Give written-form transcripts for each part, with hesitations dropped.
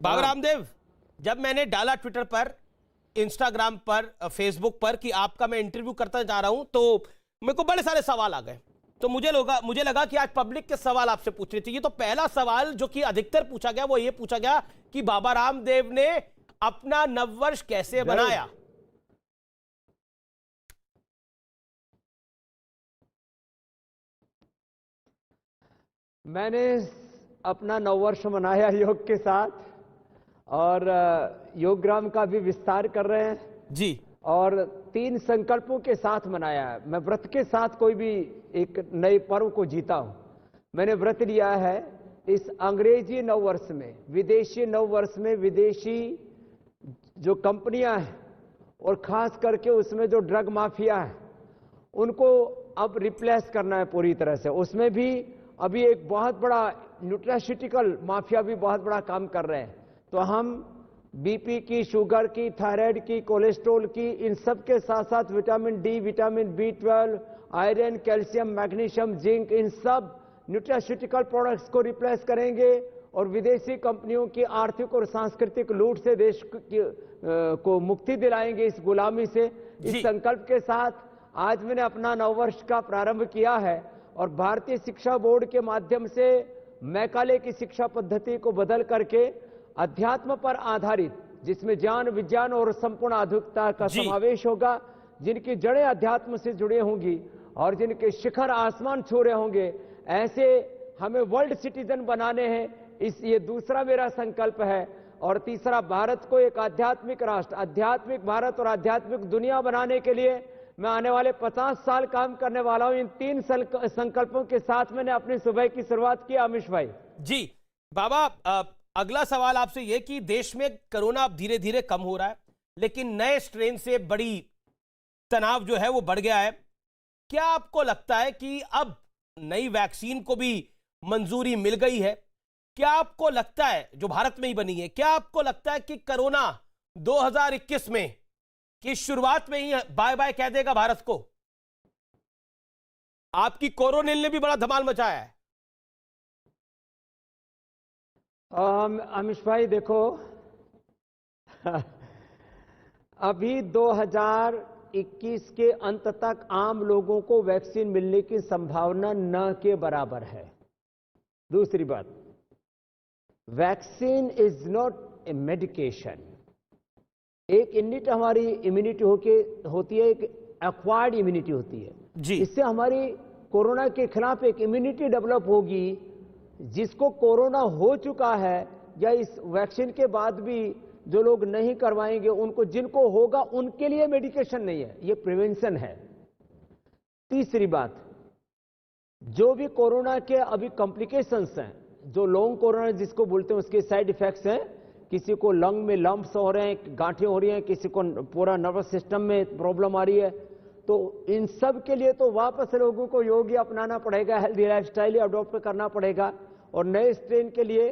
बाबा रामदेव, जब मैंने डाला ट्विटर पर, इंस्टाग्राम पर, फेसबुक पर कि आपका मैं इंटरव्यू करता जा रहा हूं, तो मेरे को बड़े सारे सवाल आ गए। तो मुझे लगा कि आज पब्लिक के सवाल आपसे पूछने चाहिए। तो पहला सवाल जो कि अधिकतर पूछा गया वो ये पूछा गया कि बाबा रामदेव ने अपना नववर्ष कैसे बनाया। मैंने अपना नववर्ष मनाया योग के साथ, और योगग्राम का भी विस्तार कर रहे हैं जी, और 3 संकल्पों के साथ मनाया है। मैं व्रत के साथ कोई भी एक नए पर्व को जीता हूं। मैंने व्रत लिया है इस अंग्रेजी नववर्ष में, विदेशी नववर्ष में, विदेशी जो कंपनियां हैं और खास करके उसमें जो ड्रग माफिया है उनको अब रिप्लेस करना है पूरी तरह से। उसमें भी अभी एक बहुत बड़ा न्यूट्रास्यूटिकल माफिया भी बहुत बड़ा काम कर रहे हैं। तो हम बीपी की, शुगर की, थायराइड की, कोलेस्ट्रॉल की, इन सब के साथ साथ विटामिन डी, विटामिन बी12, आयरन, कैल्शियम, मैग्नीशियम, जिंक, इन सब न्यूट्रास्यूटिकल प्रोडक्ट्स को रिप्लेस करेंगे और विदेशी कंपनियों की आर्थिक और सांस्कृतिक लूट से देश को मुक्ति दिलाएंगे, इस गुलामी से। इस संकल्प के साथ आज मैंने अपना नववर्ष का प्रारंभ किया है और भारतीय शिक्षा बोर्ड के माध्यम से मैकाले की शिक्षा पद्धति को बदल करके अध्यात्म पर आधारित, जिसमें ज्ञान, विज्ञान और संपूर्ण आधुनिकता का समावेश होगा, जिनकी जड़ें अध्यात्म से जुड़े होंगी और जिनके शिखर आसमान छू रहे होंगे, ऐसे हमें वर्ल्ड सिटीजन बनाने हैं। ये दूसरा मेरा संकल्प है। और तीसरा, भारत को एक आध्यात्मिक राष्ट्र, आध्यात्मिक भारत और आध्यात्मिक दुनिया बनाने के लिए मैं आने वाले 50 साल काम करने वाला हूं। इन 3 संकल्पों के साथ मैंने अपनी सुबह की शुरुआत की। अमिश भाई जी, बाबा, अगला सवाल आपसे यह कि देश में कोरोना धीरे धीरे कम हो रहा है, लेकिन नए स्ट्रेन से बड़ी तनाव जो है वो बढ़ गया है। क्या आपको लगता है कि अब नई वैक्सीन को भी मंजूरी मिल गई है? क्या आपको लगता है, जो भारत में ही बनी है, क्या आपको लगता है कि कोरोना 2021 में की शुरुआत में ही बाय बाय कह देगा भारत को? आपकी कोरोनिल ने भी बड़ा धमाल मचाया है। अमिश भाई देखो, अभी 2021 के अंत तक आम लोगों को वैक्सीन मिलने की संभावना न के बराबर है। दूसरी बात, vaccine is not a medication. एक इम्यूनिटी हमारी इम्यूनिटी होती है, एक एक्वायर्ड इम्यूनिटी होती है जी। इससे हमारी कोरोना के खिलाफ एक इम्यूनिटी डेवलप होगी। जिसको कोरोना हो चुका है या इस वैक्सीन के बाद भी जो लोग नहीं करवाएंगे, उनको, जिनको होगा उनके लिए मेडिकेशन नहीं है, ये प्रिवेंशन है। तीसरी बात, जो भी कोरोना के अभी कॉम्प्लिकेशंस हैं, जो लॉन्ग कोरोना जिसको बोलते हैं, उसके साइड इफेक्ट्स हैं। किसी को लंग में लंप्स हो रहे हैं, गांठें हो रही हैं, किसी को पूरा नर्वस सिस्टम में प्रॉब्लम आ रही है। तो इन सब के लिए तो वापस लोगों को योग ही अपनाना पड़ेगा, हेल्दी लाइफस्टाइल अडॉप्ट करना पड़ेगा। और नए स्ट्रेन के लिए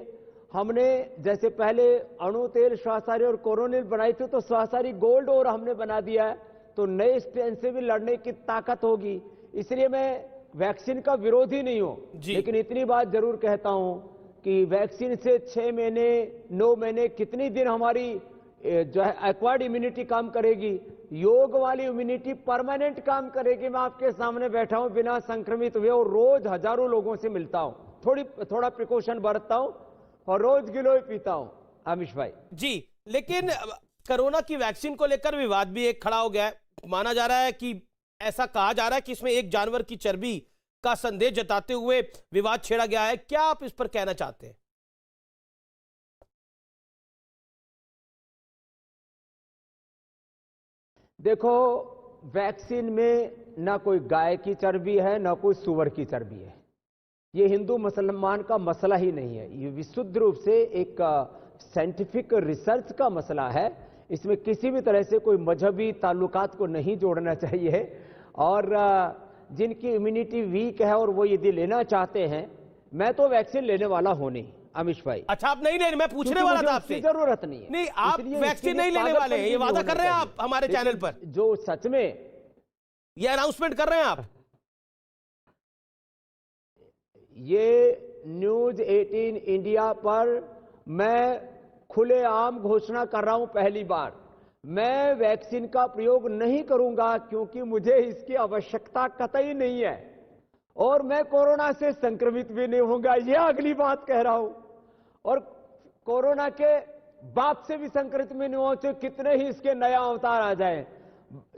हमने, जैसे पहले अणु तेल, श्वासारी और कोरोनिल बनाई थी, तो श्वासारी गोल्ड और हमने बना दिया है। तो नए स्ट्रेन से भी लड़ने की ताकत होगी। इसलिए मैं वैक्सीन का विरोधी नहीं हूं, लेकिन इतनी बात जरूर कहता हूं कि वैक्सीन से 6 महीने, 9 महीने, कितनी दिन हमारी जो है एक्वायर्ड इम्यूनिटी काम करेगी, योग वाली इम्यूनिटी परमानेंट काम करेगी। मैं आपके सामने बैठा हूं बिना संक्रमित हुए और रोज हजारों लोगों से मिलता हूं, थोड़ा प्रिकॉशन बरतता हूं और रोज गिलोय पीता हूं। अमिश भाई जी, लेकिन कोरोना की वैक्सीन को लेकर विवाद भी एक खड़ा हो गया है। माना जा रहा है कि, ऐसा कहा जा रहा है कि इसमें एक जानवर की चर्बी का संदेश जताते हुए विवाद छेड़ा गया है। क्या आप इस पर कहना चाहते हैं? देखो, वैक्सीन में ना कोई गाय की चर्बी है, ना कोई सुअर की चर्बी है। ये हिंदू मुसलमान का मसला ही नहीं है, ये विशुद्ध रूप से एक साइंटिफिक रिसर्च का मसला है। इसमें किसी भी तरह से कोई मजहबी ताल्लुकात को नहीं जोड़ना चाहिए। और जिनकी इम्यूनिटी वीक है और वो यदि लेना चाहते हैं, मैं तो वैक्सीन लेने वाला हूं नहीं। अमिश भाई अच्छा, आप नहीं लेने, मैं पूछने वाला था आपसे। जरूरत नहीं है। नहीं, आप वैक्सीन नहीं लेने वाले हैं, ये वादा कर रहे हैं आप हमारे चैनल पर, जो सच में ये अनाउंसमेंट कर रहे हैं आप। ये न्यूज 18 इंडिया पर मैं खुलेआम घोषणा कर रहा हूं पहली बार, मैं वैक्सीन का प्रयोग नहीं करूंगा क्योंकि मुझे इसकी आवश्यकता कतई नहीं है और मैं कोरोना से संक्रमित भी नहीं होऊंगा, यह अगली बात कह रहा हूं। और कोरोना के बाप से भी संक्रमित में नहीं हो, चाहे कितने ही इसके नया अवतार आ जाए।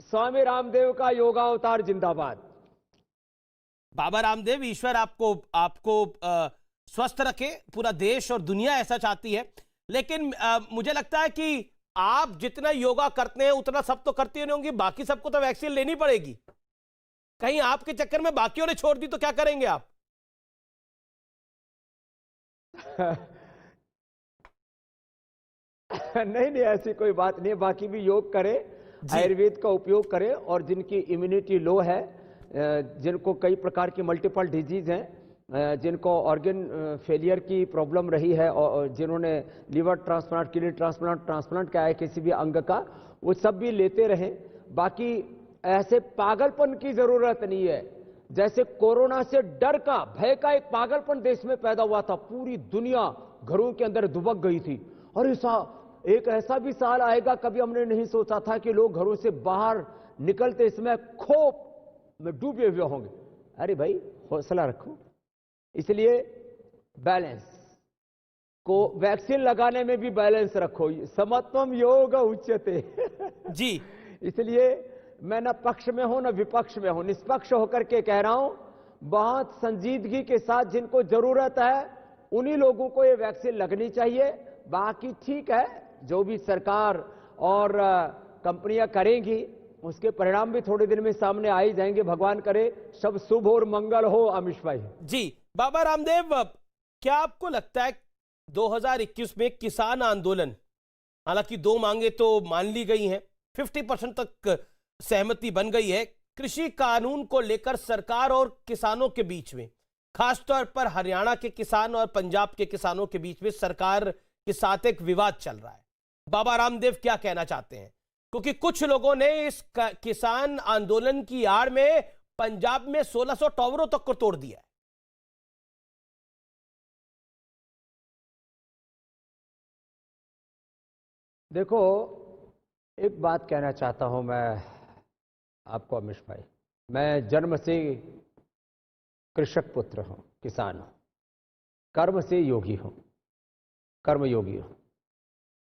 स्वामी रामदेव का योगा अवतार जिंदाबाद। बाबा रामदेव, ईश्वर आपको आपको स्वस्थ रखे, पूरा देश और दुनिया ऐसा चाहती है। लेकिन मुझे लगता है कि आप जितना योगा करते हैं उतना सब तो करती नहीं होंगी, बाकी सबको तो वैक्सीन लेनी पड़ेगी। कहीं आपके चक्कर में बाकियों ने छोड़ दी तो क्या करेंगे आप? नहीं, ऐसी कोई बात नहीं है। बाकी भी योग करें, आयुर्वेद का उपयोग करें और जिनकी इम्यूनिटी लो है, जिनको कई प्रकार की मल्टीपल डिजीज हैं, जिनको ऑर्गन फेलियर की प्रॉब्लम रही है और जिन्होंने लिवर ट्रांसप्लांट, किडनी ट्रांसप्लांट क्या है किसी भी अंग का, वो सब भी लेते रहें। बाकी ऐसे पागलपन की जरूरत नहीं है। जैसे कोरोना से डर का, भय का एक पागलपन देश में पैदा हुआ था, पूरी दुनिया घरों के अंदर दुबक गई थी। और एक ऐसा भी साल आएगा, कभी हमने नहीं सोचा था कि लोग घरों से बाहर निकलते इसमें खौफ में डूबे हुए होंगे। अरे भाई, हौसला रखो। इसलिए बैलेंस को, वैक्सीन लगाने में भी बैलेंस रखो। समत्वम योग उच्यते। जी, इसलिए मैं न पक्ष में हूं न विपक्ष में हूं, निष्पक्ष होकर के कह रहा हूं, बहुत संजीदगी के साथ जिनको जरूरत है उन्हीं लोगों को ये वैक्सीन लगनी चाहिए। बाकी ठीक है, जो भी सरकार और कंपनियां करेंगी उसके परिणाम भी थोड़े दिन में सामने आ ही जाएंगे। भगवान करे सब शुभ और मंगल हो। अमीश भाई जी, बाबा रामदेव, क्या आपको लगता है 2021 में किसान आंदोलन, हालांकि 2 मांगे तो मान ली गई हैं, 50% तक सहमति बन गई है, कृषि कानून को लेकर सरकार और किसानों के बीच में, खासतौर पर हरियाणा के किसान और पंजाब के किसानों के बीच में सरकार के साथ एक विवाद चल रहा है। बाबा रामदेव क्या कहना चाहते हैं? क्योंकि कुछ लोगों ने इस किसान आंदोलन की आड़ में पंजाब में 1600 टावरों तक को तोड़ दिया है। देखो, एक बात कहना चाहता हूं मैं आपको अमीश भाई, मैं जन्म से कृषक पुत्र हूं, किसान हूं, कर्म से योगी हूं, कर्मयोगी हूं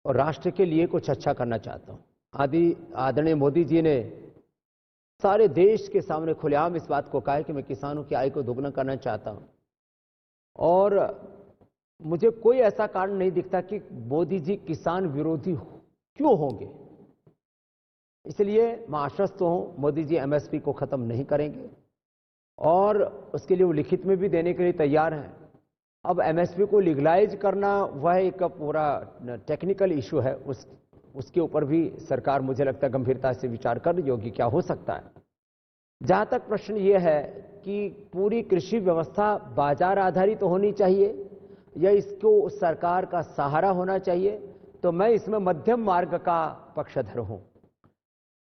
और राष्ट्र के लिए कुछ अच्छा करना चाहता हूं। आदरणीय मोदी जी ने सारे देश के सामने खुलेआम इस बात को कहा है कि मैं किसानों की आय को दोगुना करना चाहता हूं और मुझे कोई ऐसा कारण नहीं दिखता कि मोदी जी किसान विरोधी क्यों होंगे। इसलिए मैं आश्वस्त हूं, मोदी जी एमएसपी को खत्म नहीं करेंगे और उसके लिए वो लिखित में भी देने के लिए तैयार हैं। अब एमएसपी को लीगलाइज करना वह एक पूरा टेक्निकल इशू है, उसके ऊपर भी सरकार मुझे लगता है गंभीरता से विचार कर रही होगी क्या हो सकता है। जहां तक प्रश्न ये है कि पूरी कृषि व्यवस्था बाजार आधारित होनी चाहिए या इसको सरकार का सहारा होना चाहिए, तो मैं इसमें मध्यम मार्ग का पक्षधर हूं।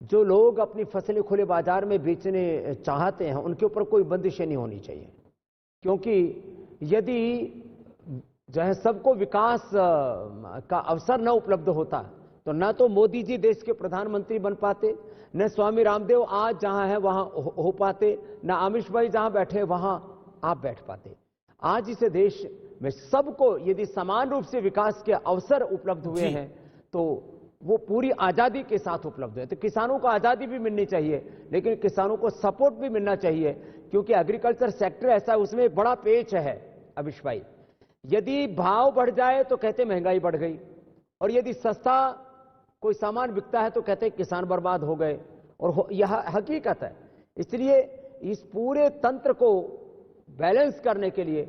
जो लोग अपनी फसलें खुले बाजार में बेचने चाहते हैं उनके ऊपर कोई बंदिशें नहीं होनी चाहिए, क्योंकि यदि जो है सबको विकास का अवसर न उपलब्ध होता तो न तो मोदी जी देश के प्रधानमंत्री बन पाते, न स्वामी रामदेव आज जहां है वहां हो पाते, न आमिश भाई जहां बैठे वहां आप बैठ पाते। आज इस देश में सबको यदि समान रूप से विकास के अवसर उपलब्ध हुए हैं तो वो पूरी आजादी के साथ उपलब्ध है। तो किसानों को आजादी भी मिलनी चाहिए, लेकिन किसानों को सपोर्ट भी मिलना चाहिए, क्योंकि एग्रीकल्चर सेक्टर ऐसा है, उसमें एक बड़ा पेच है अभिष भाई। यदि भाव बढ़ जाए तो कहते महंगाई बढ़ गई, और यदि सस्ता कोई सामान बिकता है तो कहते किसान बर्बाद हो गए, और यह हकीकत है। इसलिए इस पूरे तंत्र को बैलेंस करने के लिए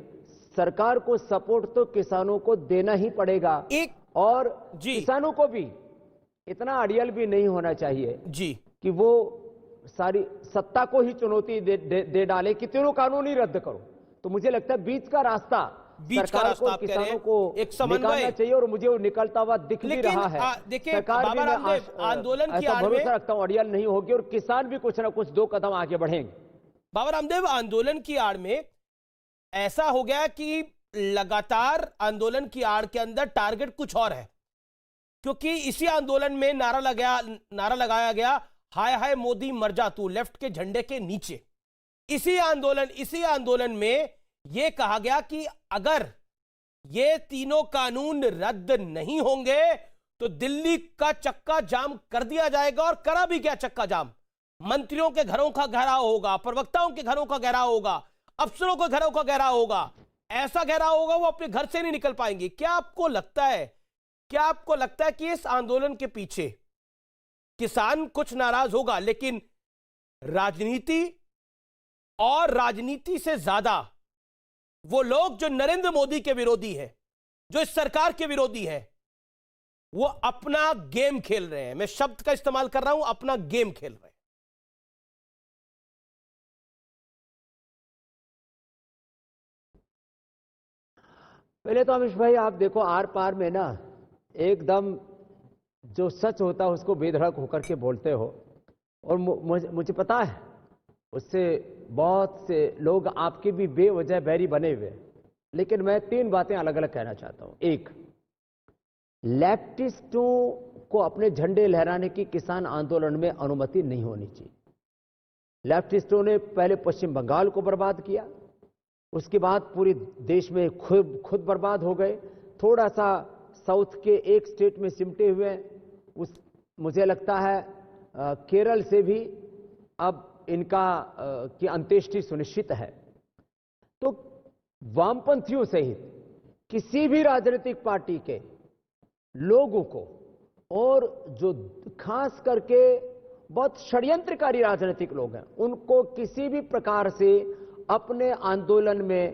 सरकार को सपोर्ट तो किसानों को देना ही पड़ेगा, और किसानों को भी इतना अड़ियल भी नहीं होना चाहिए जी कि वो सारी सत्ता को ही चुनौती दे डाले कि तीनों कानून ही रद्द करो। तो मुझे लगता है बीच का रास्ता सरकार को, किसानों को एक समन्वय चाहिए, और मुझे वो निकलता हुआ दिख भी रहा है। देखिए बाबा रामदेव, आंदोलन की आड़ में भरोसा रखता हूं अड़ियल नहीं होगी और किसान भी कुछ ना कुछ 2 कदम आगे बढ़ेंगे। बाबा रामदेव, आंदोलन की आड़ में ऐसा हो गया कि लगातार आंदोलन की आड़ के अंदर टारगेट कुछ और है। क्योंकि इसी आंदोलन में नारा लगाया गया, हाय हाय मोदी मर जा तू, लेफ्ट के झंडे के नीचे। इसी आंदोलन में यह कहा गया कि अगर ये तीनों कानून रद्द नहीं होंगे तो दिल्ली का चक्का जाम कर दिया जाएगा। और करा भी क्या चक्का जाम? मंत्रियों के घरों का घेराव होगा, प्रवक्ताओं के घरों का घेराव होगा, अफसरों के घरों का घेराव होगा। ऐसा घेराव होगा वो अपने घर से नहीं निकल पाएंगे। क्या आपको लगता है कि इस आंदोलन के पीछे किसान कुछ नाराज होगा, लेकिन राजनीति और राजनीति से ज्यादा वो लोग जो नरेंद्र मोदी के विरोधी है, जो इस सरकार के विरोधी है, वो अपना गेम खेल रहे हैं? मैं शब्द का इस्तेमाल कर रहा हूं, अपना गेम खेल रहे हैं। पहले तो अमिश भाई आप देखो, आर पार में ना एकदम जो सच होता है उसको बेधड़क होकर के बोलते हो, और मुझे पता है उससे बहुत से लोग आपके भी बेवजह बैरी बने हुए। लेकिन मैं तीन बातें अलग अलग कहना चाहता हूं। एक, लेफ्टिस्टों को अपने झंडे लहराने की किसान आंदोलन में अनुमति नहीं होनी चाहिए। लेफ्टिस्टों ने पहले पश्चिम बंगाल को बर्बाद किया, उसके बाद पूरे देश में खुद बर्बाद हो गए, थोड़ा सा साउथ के एक स्टेट में सिमटे हुए। मुझे लगता है केरल से भी अब इनका की अंत्येष्टि सुनिश्चित है। तो वामपंथियों सहित किसी भी राजनीतिक पार्टी के लोगों को, और जो खास करके बहुत षड्यंत्रकारी राजनीतिक लोग हैं, उनको किसी भी प्रकार से अपने आंदोलन में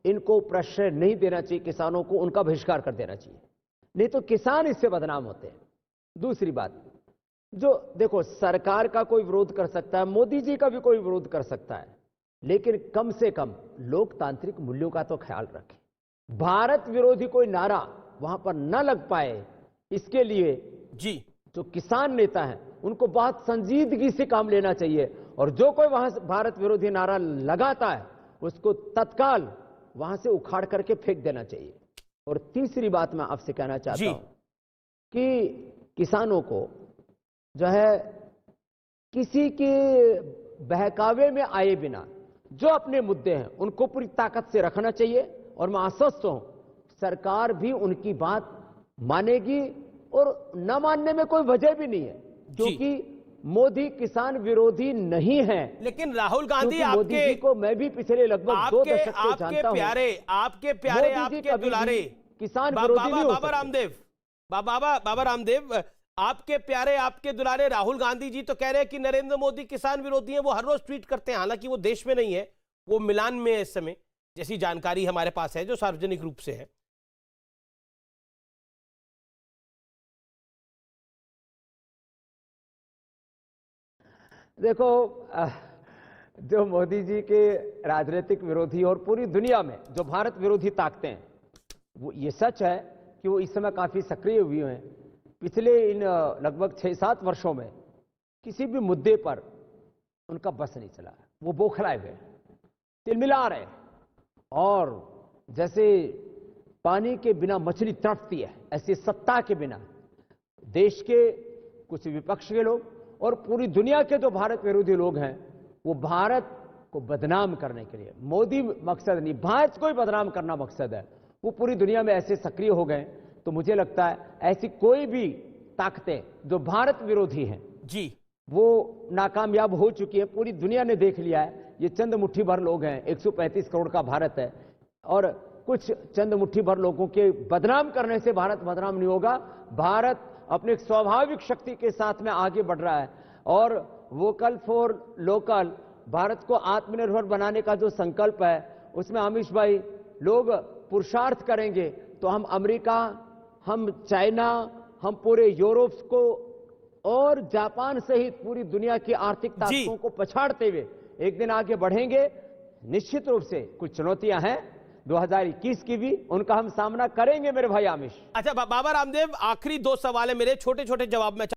इनको प्रश्रय नहीं देना चाहिए। किसानों को उनका बहिष्कार कर देना चाहिए, नहीं तो किसान इससे बदनाम होते हैं। दूसरी बात, जो देखो, सरकार का कोई विरोध कर सकता है, मोदी जी का भी कोई विरोध कर सकता है, लेकिन कम से कम लोकतांत्रिक मूल्यों का तो ख्याल रखें। भारत विरोधी कोई नारा वहां पर न लग पाए, इसके लिए जी जो किसान नेता हैं उनको बहुत संजीदगी से काम लेना चाहिए, और जो कोई वहां भारत विरोधी नारा लगाता है उसको तत्काल वहां से उखाड़ करके फेंक देना चाहिए। और तीसरी बात मैं आपसे कहना चाहता हूं कि किसानों को जो है किसी के बहकावे में आए बिना जो अपने मुद्दे हैं उनको पूरी ताकत से रखना चाहिए, और मैं आश्वस्त हूं सरकार भी उनकी बात मानेगी, और न मानने में कोई वजह भी नहीं है, क्योंकि मोदी किसान विरोधी नहीं है। लेकिन राहुल गांधी मोदी जी को मैं भी पिछले लगभग 2 दशक से जानता हूं। आपके दुलारे किसान विरोधी नहीं हो सकते। बाबा रामदेव, आपके दुलारे राहुल गांधी जी तो कह रहे हैं कि नरेंद्र मोदी किसान विरोधी हैं। वो हर रोज ट्वीट करते हैं, हालांकि वो देश में नहीं है, वो मिलान में इस समय, जैसी जानकारी हमारे पास है जो सार्वजनिक रूप से है। देखो, जो मोदी जी के राजनीतिक विरोधी और पूरी दुनिया में जो भारत विरोधी ताकतें हैं, वो ये सच है कि वो इस समय काफी सक्रिय हुई हैं। पिछले इन लगभग 6-7 वर्षों में किसी भी मुद्दे पर उनका बस नहीं चला, वो बौखलाए हुए, तिलमिला रहे, और जैसे पानी के बिना मछली तड़पती है, ऐसे सत्ता के बिना देश के कुछ विपक्ष के लोग और पूरी दुनिया के जो भारत विरोधी लोग हैं, वो भारत को बदनाम करने के लिए, मोदी मकसद नहीं, भारत को ही बदनाम करना मकसद है, वो पूरी दुनिया में ऐसे सक्रिय हो गए। तो मुझे लगता है ऐसी कोई भी ताकतें जो भारत विरोधी हैं जी, वो नाकामयाब हो चुकी है। पूरी दुनिया ने देख लिया है, ये चंद मुट्ठी भर लोग हैं, 135 करोड़ का भारत है, और कुछ चंद मुट्ठी भर लोगों के बदनाम करने से भारत बदनाम नहीं होगा। भारत अपने एक स्वाभाविक शक्ति के साथ में आगे बढ़ रहा है, और वोकल फॉर लोकल, भारत को आत्मनिर्भर बनाने का जो संकल्प है, उसमें अमीश भाई लोग पुरुषार्थ करेंगे तो हम अमेरिका, हम चाइना, हम पूरे यूरोप को और जापान सहित पूरी दुनिया की आर्थिक ताकतों को पछाड़ते हुए एक दिन आगे बढ़ेंगे। निश्चित रूप से कुछ चुनौतियां हैं 2021 की भी, उनका हम सामना करेंगे मेरे भाई आमिश। अच्छा बाबा रामदेव, आखिरी 2 सवाल है मेरे, छोटे छोटे जवाब में